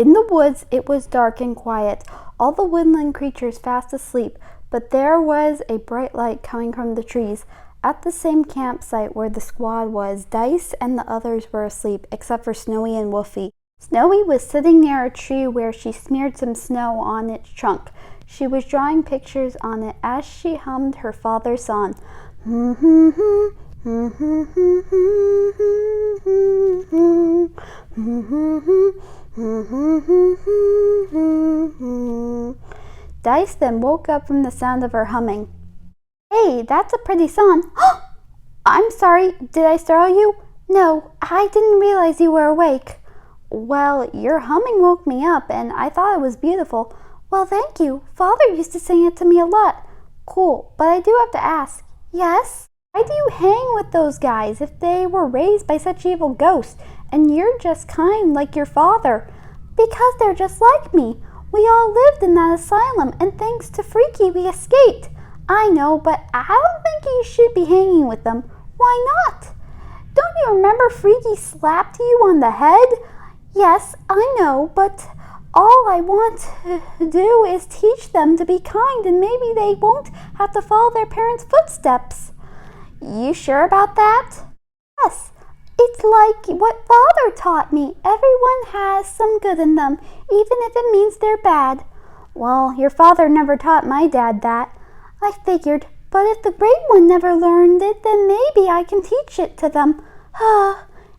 In the woods it was dark and quiet, all the woodland creatures fast asleep, but there was a bright light coming from the trees. At the same campsite where the squad was, Dice and the others were asleep, except for Snowy and Wolfie. Snowy was sitting near a tree where she smeared some snow on its trunk. She was drawing pictures on it as she hummed her father's song. Dice then woke up from the sound of her humming. "Hey, that's a pretty song." "I'm sorry, did I startle you?" "No, I didn't realize you were awake." "Well, your humming woke me up and I thought it was beautiful." "Well, thank you. Father used to sing it to me a lot." "Cool, but I do have to ask." "Yes?" "Why do you hang with those guys if they were raised by such evil ghosts and you're just kind like your father?" "Because they're just like me. We all lived in that asylum and thanks to Freaky we escaped." "I know, but I don't think you should be hanging with them." "Why not?" "Don't you remember Freaky slapped you on the head?" "Yes, I know, but all I want to do is teach them to be kind and maybe they won't have to follow their parents' footsteps." "You sure about that?" "Yes, it's like what Father taught me. Everyone has some good in them, even if it means they're bad." "Well, your father never taught my dad that." "I figured, but if the Great One never learned it, then maybe I can teach it to them."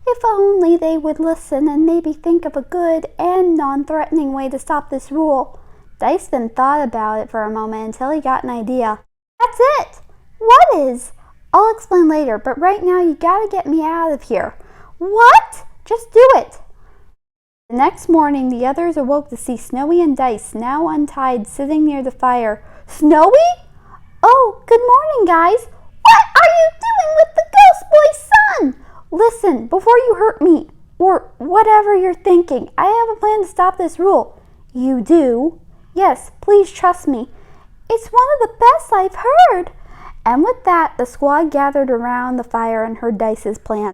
If only they would listen and maybe think of a good and non-threatening way to stop this rule. Dice then thought about it for a moment until he got an idea. "That's it!" "What is?" "I'll explain later, but right now you gotta get me out of here." "What?" "Just do it." The next morning the others awoke to see Snowy and Dice, now untied, sitting near the fire. "Snowy?" "Oh, good morning, guys." "What are you doing with the ghost boy's son?" "Listen, before you hurt me, or whatever you're thinking, I have a plan to stop this rule." "You do?" "Yes, please trust me." "It's one of the best I've heard." And with that, the squad gathered around the fire and heard Dice's plan.